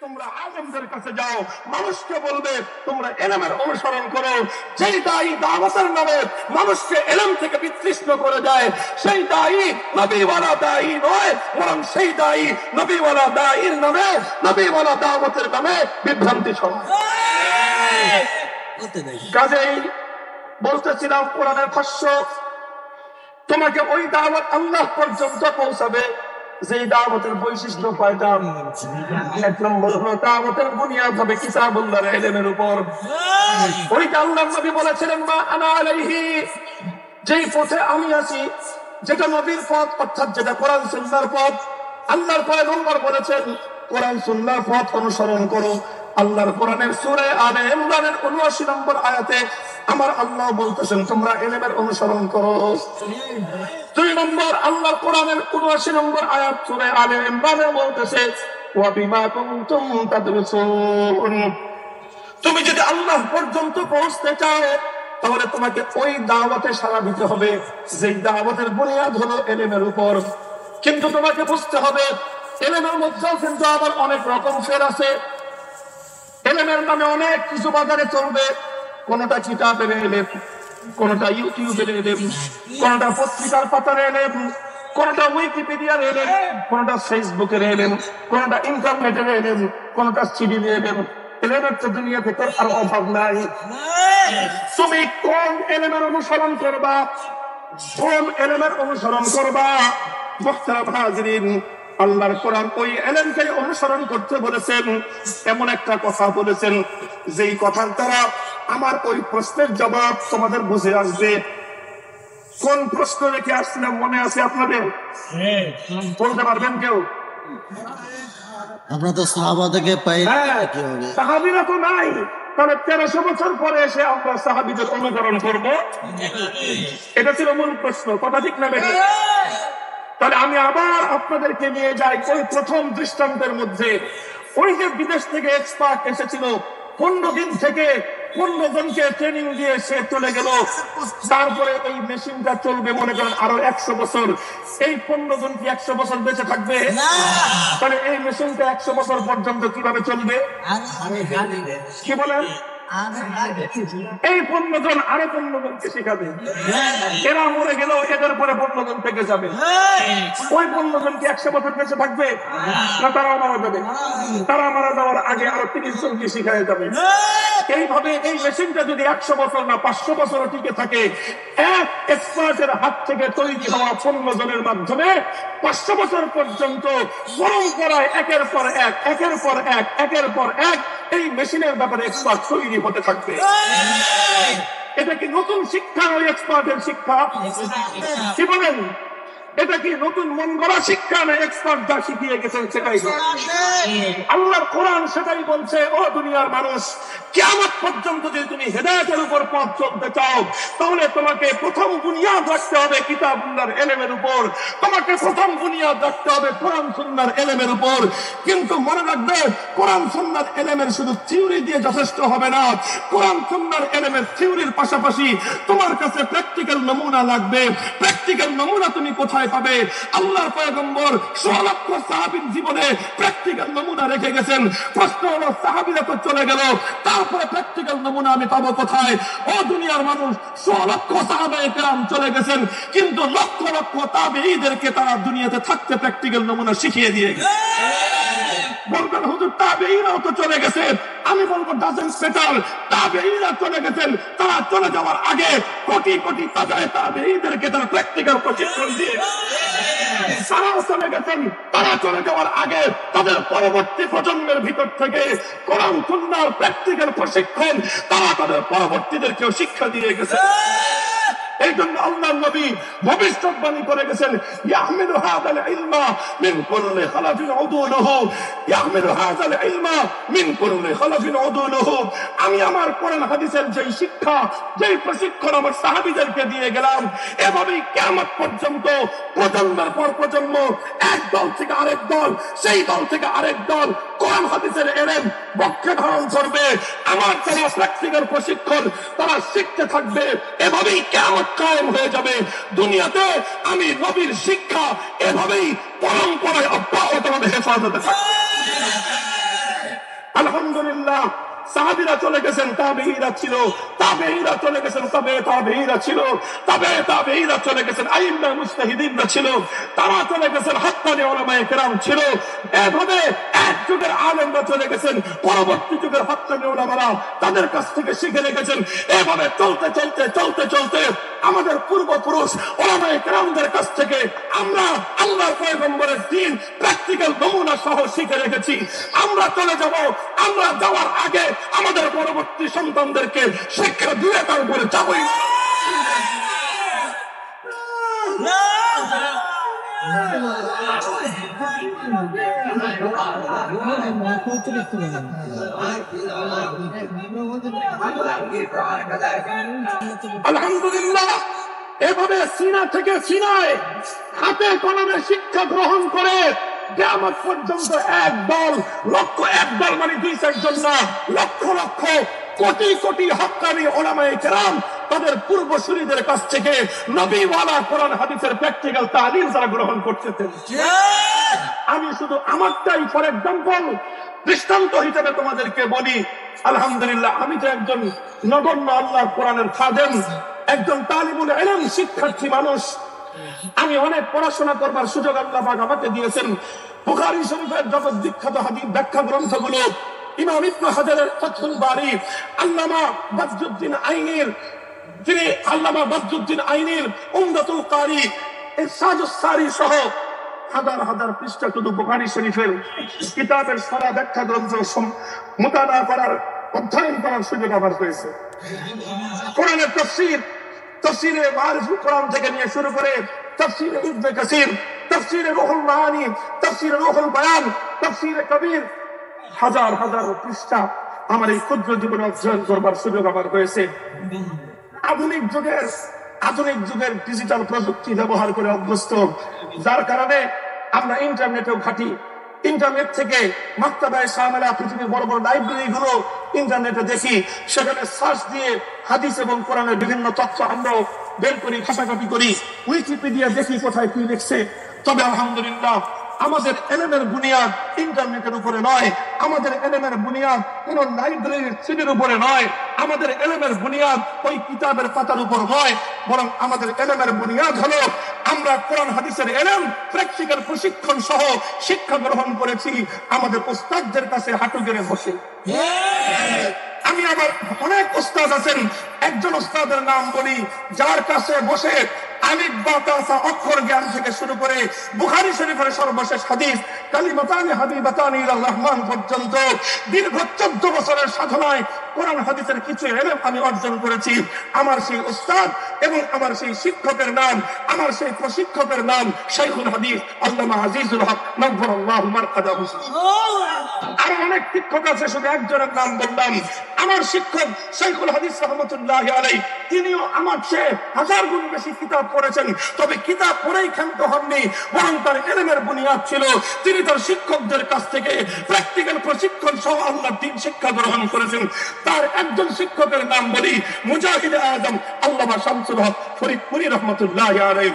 তোমরা আলেমদের কাছে যাও, মানুষকে বলবে তোমরা ইলমের অনুসরণ করো। যেই দায়ী দাওয়াতের নামে মানুষকে ইলম থেকে বিতৃষ্ণ করে দেয়, সেই দায়ী নবীওয়ালা দায়ী নয়, বরং সেই দায়ী নবীওয়ালা দায়ীর নামে, নবীওয়ালা দাওয়াতের নামে বিভ্রান্তি ছড়ায়। কাজেই বলতেছিলাম, কোরআনের ভাষ্য তোমাকে ওই দাওয়াত আল্লাহ পর্যন্ত পৌঁছাবে যেই দাওয়াতের বৈশিষ্ট্য কয়টা? এক নম্বর হলো দাওয়াতের বুনিয়াদ হবে কিতাবুল্লাহর ইলমের উপর। ওইটা আল্লাহর নবী বলেছিলেন, মা আনা আলাইহি, যেই পথে আমি আছি, যেটা নবীর পথ, অর্থাৎ যেটা কোরআন সুন্নাহর পথ। আল্লাহর পয়গম্বর বলেছেন কোরআন সুন্নাহর পথ অনুসরণ করো। আল্লাহর কোরআনের সূরা আলে ইমরানের ৭৯ নম্বর আয়াতে আমার আল্লাহ বলতেছেন তোমরা ইলমের অনুসরণ করো। ২ নম্বর আল্লাহর কোরআনের ৭৯ নম্বর আয়াত সূরা আলে ইমরানে বলতেছে ওয়া বিমা কুনতুম তাদরুসুন, তুমি যদি আল্লাহ পর্যন্ত পৌঁছতে চাও তাহলে তোমাকে ওই দাওয়াতে সাড়া দিতে হবে যেই দাওয়াতের বুনিয়াদ হলো ইলমের উপর। কিন্তু তোমাকে বুঝতে হবে ইলমের মধ্যেও কিন্তু আবার অনেক রকম ফের আছে। ইলমের নামে অনেক কিছু বাজারে চলবে, কোনটা কিতাবের ইলম, কোনটা ইউটিউবের ইলম, কোনটা পত্রিকার পাতার ইলম, কোনটা উইকিপিডিয়ার ইলম, কোনটা ফেসবুকের ইলম, কোনটা ইন্টারনেটের ইলম, কোনটা সিডির ইলম। ইলমের তো দুনিয়া থেকে আর অভাব নাই। তুমি কোন ইলমের অনুসরণ করবা, কোন ইলমের অনুসরণ করবা? মুহতারাম হাজিরিন, আল্লাহর কোরআন ওই ইলমকে অনুসরণ করতে বলেছেন। এমন একটা কথা বলেছেন যেই কথার দ্বারা আমার ওই প্রশ্নের জবাব তোমাদের বুঝে আসবে। কোন প্রশ্ন রেখে আসছিলাম মনে আছে আপনাদের? বলতে পারবেন কেউ? আমরা তো সাহাবা থেকে পাই, সাহাবীরা তো নাই, তাহলে 1300 বছর পরে এসে আমরা সাহাবীদের অনুসরণ করব? এটা ছিল মূল প্রশ্ন, কথা ঠিক না বেঠিক? তাহলে আমি আবার আপনাদেরকে নিয়ে যাই ওই প্রথম দৃষ্টান্তের মধ্যে। ওই যে বিদেশ থেকে এক্সপার্ট এসেছিল, 15 দিন থেকে 15 জনকে ট্রেনিং দিয়ে সে চলে গেল। তারপরে এই মেশিনটা চলবে মনে করেন আরো 100 বছর। এই 15 জন কি 100 বছর বেঁচে থাকবে? তাহলে এই মেশিনটা 100 বছর পর্যন্ত কিভাবে চলবে? কি বলেন? এই 15 জন আরো 15 জনকে শিখাবে। এরা মরে গেল, এদের পরে 15 জন থেকে যাবে। ওই 15 জন কি 100 বছর বেঁচে থাকবে? না তারা মারা যাবে? তারা মারা যাওয়ার আগে আরো 30 জনকে শিখায় যাবে। এইভাবে এই মেশিনটা যদি 100 বছর না 500 বছর টিকে থাকে, এক এক্সপার্টের হাত থেকে তৈরি হওয়া 15 জনের মাধ্যমে 500 বছর পর্যন্ত পরম্পরায় একের পর এক, একের পর এক, একের পর এক এই মেশিনের ব্যাপারে এক্সপার্ট তৈরি হতে থাকবে। এটা কি নতুন শিক্ষা? ওই এক্সপার্টের শিক্ষা? কি বলেন? এটা কি নতুন মন গড়া শিক্ষা না এক্সপার্ট যা শিখিয়ে গেছেন সেটাই? আল্লাহর কোরআন সেটাই বলছে, ও দুনিয়ার মানুষ, কিয়ামত পর্যন্ত যদি তুমি হেদায়েতের উপর পথ চলতে চাও তাহলে তোমাকে প্রথম বুনিয়াদ রাখতে হবে কিতাবুল্লাহর ইলমের উপর। তোমাকে প্রথম বুনিয়াদ রাখতে হবে কোরআন সুন্নাহর ইলমের উপর। কিন্তু মনে রাখবে, কোরআন সুন্নাহর ইলমের শুধু থিওরি দিয়ে যথেষ্ট হবে না। কোরআন সুন্নাহর ইলমের থিওরির পাশাপাশি তোমার কাছে প্র্যাকটিক্যাল নমুনা লাগবে। প্র্যাকটিক্যাল নমুনা তুমি কোথায় পাবে? আল্লাহর পয়গম্বর 16 লক্ষ সাহাবীর জীবনে প্র্যাকটিক্যাল নমুনা রেখে গেছেন। প্রশ্ন হলো, সাহাবীরা তো চলে গেল, তারপরে প্র্যাকটিক্যাল নমুনা আমি পাবো কোথায়? ও দুনিয়ার মানুষ, 16 লক্ষ সাহাবায়ে কেরাম চলে গেছেন, কিন্তু লক্ষ লক্ষ তাবেঈদেরকে তারা দুনিয়াতে থাকতে প্র্যাকটিক্যাল নমুনা শিখিয়ে দিয়ে গেছে। বলবেন হুজুর তাবেঈরাও তো চলে গেছে। আমি বলবো ডাজেন্ট ম্যাটার, তাবেঈরা চলে গেছেন, তারা চলে যাওয়ার আগে কোটি কোটি তাবেঈদেরকে তারা প্র্যাকটিক্যাল প্রশিক্ষণ দিয়ে তারাও চলে গেছেন। তারা চলে যাওয়ার আগে তাদের পরবর্তী প্রজন্মের ভিতর থেকে কোরআন সুন্নাহর প্র্যাকটিক্যাল প্রশিক্ষণ তারা তাদের পরবর্তীদেরকেও শিক্ষা দিয়ে গেছে। এই জন্য আল্লাহর নবী ভবিষ্যৎবাণী করে গেছেন, ইয়াহমিলু হাযাল ইলমা মিন কুল্লি খালাফিন উদুলুহু, ইয়াহমিলু হাযাল ইলমা মিন কুল্লি খালাফিন উদুলুহু। আমি আমার কোরআন হাদিসের যেই শিক্ষা, যেই প্রশিক্ষণ আমার সাহাবীদেরকে দিয়ে গেলাম, এভাবেই কিয়ামত পর্যন্ত প্রজন্মের পর প্রজন্ম এক দল থেকে আরেক দল, সেই দল থেকে আরেক দল কোরআন হাদিসের ইলম বক্ষে ধারণ করবে। আমার যারা প্র্যাকটিক্যাল প্রশিক্ষণ তারা শিখতে থাকবে। এভাবেই কিয়ামত কায়েম হয়ে যাবে দুনিয়াতে। আমি নবীর শিক্ষা এভাবেই পরম্পরায় অব্যাহতভাবে হেফাজতে থাকবে। সাহাবীরা চলে গেছেন, তাবেঈরা ছিল, তাবেঈরা চলে গেছেন, তাবেঈরা ছিল, তাবেঈরা চলে গেছেন, আইম্মা মুজতাহিদিনরা ছিল, তারা চলে গেছেন, হাক্কানি উলামায়ে কেরাম ছিল। এভাবে এক যুগের আলেমরা চলে গেছেন, পরবর্তী যুগের হাক্কানি উলামারা তাদের কাছ থেকে শিখে রেখেছেন। এভাবে চলতে চলতে চলতে চলতে আমাদের পূর্বপুরুষ উলামায়ে কেরামদের কাছ থেকে আমরা আল্লাহর পয়গম্বরের দ্বীন প্র্যাকটিক্যাল নমুনা সহ শিখে রেখেছি। আমরা চলে যাব, আমরা যাওয়ার আগে আমাদের পরবর্তী সন্তানদেরকে শিক্ষা দিয়ে তারপরে যাবই। আলহামদুলিল্লাহ, এভাবে সিনা থেকে সিনায় হাতে কলমে শিক্ষা গ্রহণ করে কিয়ামত পর্যন্ত এক দল মানে 2-4 জন না, লক্ষ লক্ষ কোটি কোটি হক্কানি উলামায়ে কেরাম তাদের পূর্বসূরীদের কাছ থেকে নবীওয়ালা কোরআন হাদিসের প্র্যাকটিক্যাল তালিম যারা গ্রহণ করতেছেন। আমি শুধু আমারটাই ফর এক্সাম্পল দৃষ্টান্ত হিসেবে তোমাদেরকে বলি। আলহামদুলিল্লাহ, আমি তো একজন নগণ্য আল্লাহর কোরআনের খাদেম, একজন তালিবুল ইলম শিক্ষার্থী মানুষ। আমি অনেক পড়াশোনা করবার সুযোগ আল্লাহ পাক আমাকে দিয়েছেন। বুখারী শরীফের জগৎ বিখ্যাত হাদিস ব্যাখ্যা গ্রন্থগুলো, ইমাম ইবনে হাজারের ফাতহুল বারী, আল্লামা বদরুদ্দীন আইনীর, যিনি আল্লামা বদরুদ্দীন আইনীর উমদাতুল কারী, ইরশাদুস সারী সহ হাজার হাজার পৃষ্ঠা শুধু বুখারী শরীফের কিতাবের সারা ব্যাখ্যা গ্রন্থ মুতালা করার, অধ্যয়ন করার সুযোগ আমার হয়েছে। কোরআনের তাফসীরে মারিফুল কোরআন থেকে নিয়ে শুরু করে তাফসীরে ইবনে কাসির, তাফসীরে রুহুল মাআনি, তাফসীরে রুহুল বায়ান, তাফসীরে কবির, হাজার হাজার পৃষ্ঠা আমার এই ক্ষুদ্র জীবনে অধ্যয়ন করবার সুযোগ আমার হয়েছে। আধুনিক যুগের ডিজিটাল প্রযুক্তি ব্যবহার করে অভ্যস্ত, যার কারণে আমরা ইন্টারনেটেও ঘাঁটি। ইন্টারনেট থেকে মাকতাবায়ে শামিলা, পৃথিবীর বড় বড় লাইব্রেরি গুলো ইন্টারনেটে দেখি, সেখানে সার্চ দিয়ে হাদিস এবং কোরআনের বিভিন্ন তথ্য আমরা বের করি, ঘাটাঘাটি করি, উইকিপিডিয়া দেখি কোথায় কি লিখছে। তবে আলহামদুলিল্লাহ, আমাদের এলেমের বুনিয়াদ ইন্টারনেটের উপরে নয়, আমাদের এলেমের বুনিয়াদ কোন লাইব্রেরির সিডির উপরে নয়, আমাদের এলেমের বুনিয়াদ ওই কিতাবের পাতার উপর নয়, বরং আমাদের এলেমের বুনিয়াদ হলো আমরা কোরআন হাদিসের এলেম প্র্যাকটিক্যাল প্রশিক্ষণ সহ শিক্ষা গ্রহণ করেছি আমাদের উস্তাদদের কাছে হাঁটু গেড়ে বসে। আমি আবার অনেক উস্তাদ আছেন, একজন উস্তাদের নাম বলি, যার কাছে বসে আলিফ বা তা সা অক্ষর জ্ঞান থেকে শুরু করে বুখারী শরীফের সর্বশেষ হাদিস কালিমাতানি হাবিবাতানি ইলার রহমান পর্যন্ত দীর্ঘ 14 বছরের সাধনায় কোরআন হাদিসের কিছু ইলম আমি অর্জন করেছি। আমার সেই উস্তাদ এবং আমার সেই শিক্ষকের নাম, আমার সেই প্রশিক্ষকের নাম শাইখুল হাদিস আল্লামা আজিজুল হক নব্বরাল্লাহু মারকাদাহু। আর অনেক শিক্ষক আছে, শুধু একজনের নাম বললাম। আমার শিক্ষক শাইখুল হাদিস রাহমাতুল্লাহি আলাইহি, তিনিও আমার চেয়ে 1000 গুণ বেশি কিতাব পড়েছেন, তবে কিতাব পড়েই ক্ষান্ত হননি, বরং তার ইলমের বুনিয়াদ ছিল তিনি তার শিক্ষকদের কাছ থেকে প্র্যাকটিক্যাল প্রশিক্ষণ সহ আল্লাহর দ্বীন শিক্ষা গ্রহণ করেছেন। তার একজন শিক্ষকের নাম বলি মুজাহিদ আজম আল্লামা শামসুল হক ফরিদপুরি রহমাতুল্লাহি আলাইহি।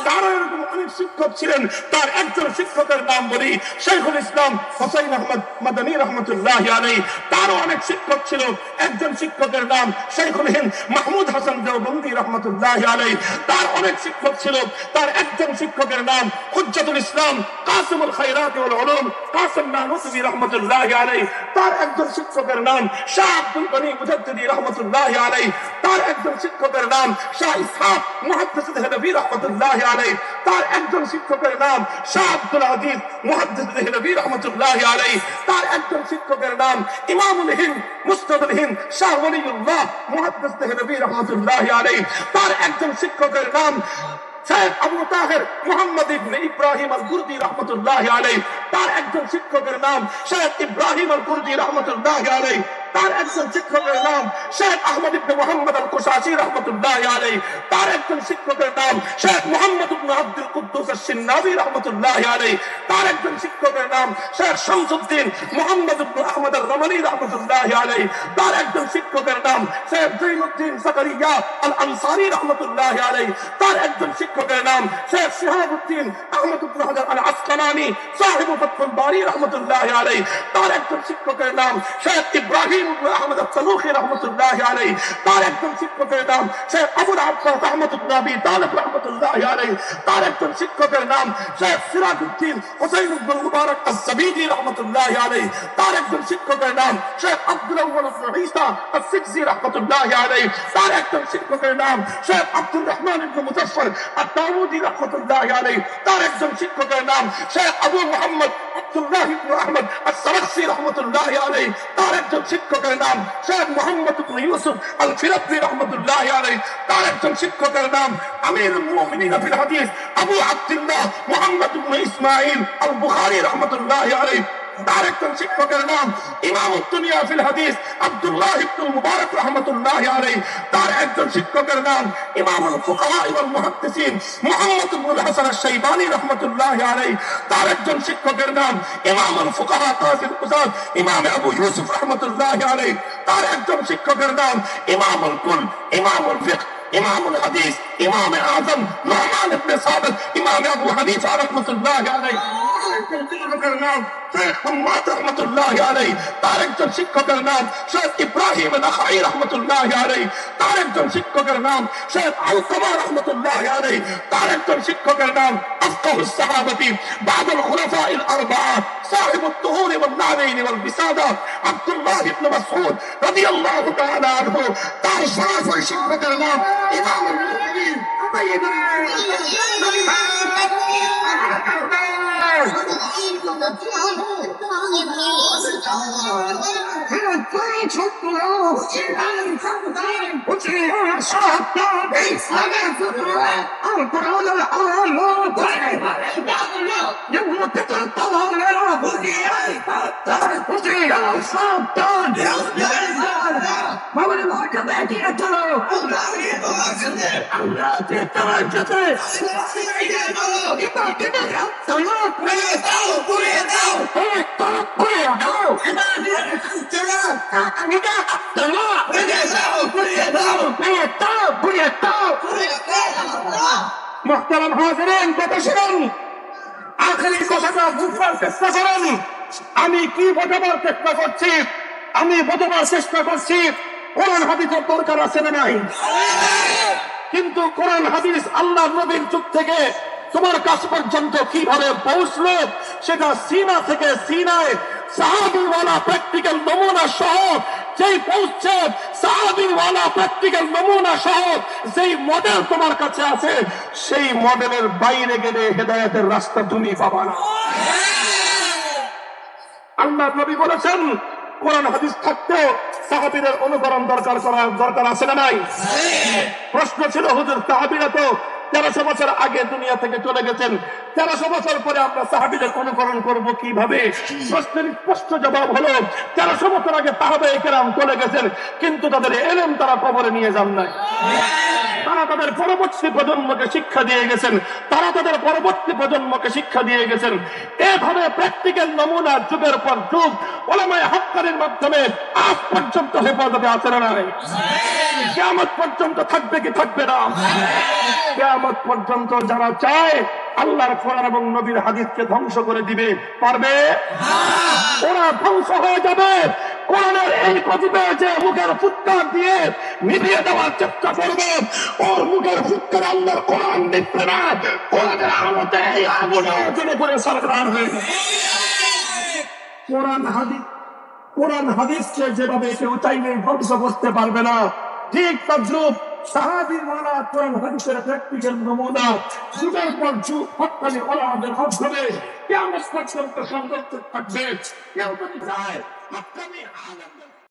তার এরকম অনেক শিক্ষক ছিলেন, তার একজন শিক্ষকের নাম বলি শাইখুল ইসলাম হুসাইন আহমদ মাদানী রহমাতুল্লাহি আলাইহি। তারও অনেক শিক্ষক ছিল, একজন শিক্ষকের নাম শাইখুল হিন্দ মাহমুদ হাসান দেওবন্দি রহমাতুল্লাহি আলাইহি। তার অনেক শিক্ষক ছিল, তার একজন শিক্ষকের নাম হুজ্জাতুল ইসলাম কাসিমুল খায়রাত ওয়াল উলুম কাসিম নানুতুবি রহমাতুল্লাহি আলাইহি। তার একজন শিক্ষকের নাম শাহ আব্দুল গনি মুজাদ্দিদি রহমাতুল্লাহি আলাইহি। তার একজন শিক্ষকের নাম শাহ ইসহাক মুহাদ্দিস দেহলভী রহমাতুল্লাহি আলাইহি। তার একজন শিক্ষকের নাম শাহ আব্দুল আজিজ মুহাদ্দিস দেহলভী রহমাতুল্লাহি আলাইহি। তার একজন শিক্ষকের নাম ইমামুল হিন্দ মুস্তাদুল হিন্দ শাহ ওয়ালিউল্লাহ মুহাদ্দিস দেহলভী রহমাতুল্লাহি আলাইহি। তার একজন শিক্ষকের নাম শাইখ আবু তাহের মুহাম্মদ ইবনে ইব্রাহিম আল কুরদি রহমাতুল্লাহি আলাইহি। তার একজন শিক্ষকের নাম শাইখ ইব্রাহিম আল কুরদি রহমাতুল্লাহি আলাইহি। তার একজন শিক্ষকের নাম শেখ আহমদ ইবনে মুহাম্মদ আল কুশাসি রাহমাতুল্লাহি আলাইহি। তার একজন শিক্ষকের নাম শেখ মুহাম্মদ ইবনে আব্দুল কুদ্দুস আশ-শিন্নাবি রাহমাতুল্লাহি আলাইহি। তার একজন শিক্ষকের নাম শেখ শামসুদ্দিন মুহাম্মদ ইবনে আহমদ আর-রমানি রাহমাতুল্লাহি আলাইহি। তার একজন শিক্ষকের নাম শেখ জৈনুদ্দিন জাকারিয়া আল আনসারী রাহমাতুল্লাহি আলাইহি। তার একজন শিক্ষকের নাম শেখ শিহাবুদ্দিন আহমদ ইবনে হাজার আল আসকালানি সাহিবু ফাতহুল বারী রাহমাতুল্লাহি আলাইহি। তার একজন শিক্ষকের নাম শেখ ইব্রাহিম ইব্রাহিম ইবনে আহমদ আত-তালুখি রাহমাতুল্লাহি আলাইহি, তার একজন শিক্ষকের নাম শেখ আবুল আব্বাস আহমদ ইবনে আবি তালেব রাহমাতুল্লাহি আলাইহি, তার একজন শিক্ষকের নাম শেখ সিরাজউদ্দিন হুসাইন ইবনে মুবারক আস-সাবিদি রাহমাতুল্লাহি আলাইহি, তার একজন শিক্ষকের নাম শেখ আব্দুল আউয়াল ইবনে ঈসা আস-সিকজি রাহমাতুল্লাহি আলাইহি, তার একজন শিক্ষকের নাম শেখ আব্দুর রহমান ইবনে মুজাফফর আত-তাউদি রাহমাতুল্লাহি আলাইহি, তার একজন শিক্ষকের নাম শেখ আবু মুহাম্মদ আব্দুল্লাহ ইবনে আহমদ আস-সারাখসি রাহমাতুল্লাহি আলাইহি, তার একজন শিক্ষকের নাম শেখ মুহাম্মদ ইবনে ইউসুফ আল-ফিরাবি রাহমাতুল্লাহি আলাইহি, তার একজন শিক্ষকের নাম আমিরুল মুমিনিন ফিল হাদিস আবু আব্দুল্লাহ মুহাম্মদ ইবনে ইসমাঈল আল-বুখারী রাহমাতুল্লাহি আলাইহি, তার একজন শিক্ষকের নাম ইমামুদ দুনিয়া ফিল হাদিস আব্দুল্লাহ ইবনে মুবারক রাহমাতুল্লাহি আলাইহি, তার একজন শিক্ষকের নাম ইমামুল ফুকাহা ওয়াল মুহাদ্দিসিন মুহাম্মদ ইবনে হাসান আশ-শাইবানি রাহমাতুল্লাহি আলাইহি, তার একজন শিক্ষকের নাম ইমামুল ফুকাহা কাযিল উসাদ ইমাম আবু ইউসুফ রাহমাতুল্লাহি আলাইহি, তার একজন শিক্ষকের নাম ইমামুল কুল ইমামুল ফিকহ ইমামুল হাদিস ইমাম আযম নুমান ইবনে সাবিত ইমাম আবু হানিফা রাহমাতুল্লাহি আলাইহি, শিক্ষকের নাম শেখ হাম্মাদ রাহমাতুল্লাহি আলাইহি, তার একজন শিক্ষকের নাম শেখ ইব্রাহিম নাখাই রাহমাতুল্লাহি আলাইহি, তার একজন শিক্ষকের নাম শেখ আলকামা রাহমাতুল্লাহি আলাইহি, তার একজন শিক্ষকের নাম আফকাহুস সাহাবাতি বা'দুল খুলাফাইল আরবা'a সাহিবুত তুহুর ওয়ান নাদাইন ওয়াল বিসাদা আব্দুল্লাহ ইবনে মাসউদ রাদিয়াল্লাহু তাআলা আনহু, তার সাহাবী শিক্ষকের নাম ইমামুল মুমিনিন সাইয়্যিদুল মুহতারাম হাজিরিন, কথা শুনুন, আখেরি কথাটা বুঝবার চেষ্টা করুন। আমি কি বোঝাবার চেষ্টা করছি? আমি বোঝাবার চেষ্টা করছি কোরআন হাদিসের দরকার আছে না নাই, কিন্তু কোরআন হাদিস আল্লাহ নবীর যুগ থেকে তোমার কাছ পর্যন্ত কিভাবে পৌঁছলো সেটা সিনা থেকে সিনায় সাহাবীওয়ালা প্র্যাকটিক্যাল নমুনা সহ যেই পৌঁছছে, সাহাবীওয়ালা প্র্যাকটিক্যাল নমুনা সহ যেই মডেল তোমার কাছে আছে, সেই মডেলের বাইরে গেলে হেদায়েতের রাস্তা তুমি পাবা না। আল্লাহ নবী বলেছেন কোরআন হাদিস থাকতেও সাহাবীদের অনুকরণ দরকার আছে না নাই? প্রশ্ন ছিল, হুজুর সাহাবীরা তো 1300 বছর আগে দুনিয়া থেকে চলে গেছেন, 1300 বছর পরে আমরা সাহাবীদের অনুকরণ করব কিভাবে? প্রশ্নের স্পষ্ট জবাব হলো 1300 বছর আগে সাহাবায়ে কেরাম চলে গেছেন, কিন্তু তাদের ইলম তারা কবরে নিয়ে যান নাই। তারা তাদের পরবর্তী প্রজন্মকে শিক্ষা দিয়ে গেছেন, তারা তাদের পরবর্তী প্রজন্মকে শিক্ষা দিয়ে গেছেন। এভাবে প্র্যাকটিক্যাল নমুনা যুগের পর যুগ উলামায়ে হাক্কানির মাধ্যমে আজ পর্যন্ত হেফাজতে আছে না নাই? কিয়ামত পর্যন্ত থাকবে কি থাকবে না? কিয়ামত পর্যন্ত যারা চায় আল্লাহর কোরআন এবং নবীর হাদিসকে ধ্বংস করে দিবে, পারবে? ওরা ধ্বংস হয়ে যাবে। কোরআনের এই প্রতিভা যে মুখের ফুৎকার দিয়ে নিভিয়ে দেওয়ার চেষ্টা করবে, ওর মুখের ফুৎকার আল্লাহর কোরআন নিচ্ছে না, কোরআনের আলোতে এই আগুনে অর্জনে করে সরকার হয়ে যাবে। কোরআন হাদিসকে যেভাবে কেউ চাইলে ধ্বংস করতে পারবে না, ঠিক তদ্রুপ সাহাবীর ওয়ালা কোরআন হাদিসের প্র্যাকটিক্যাল নমুনা যুগের পর যুগ হক্কানি ওলামাদের মাধ্যমে কিয়ামত পর্যন্ত সংরক্ষিত থাকবে। কেউ যদি চায় হক্কানি আলেমদের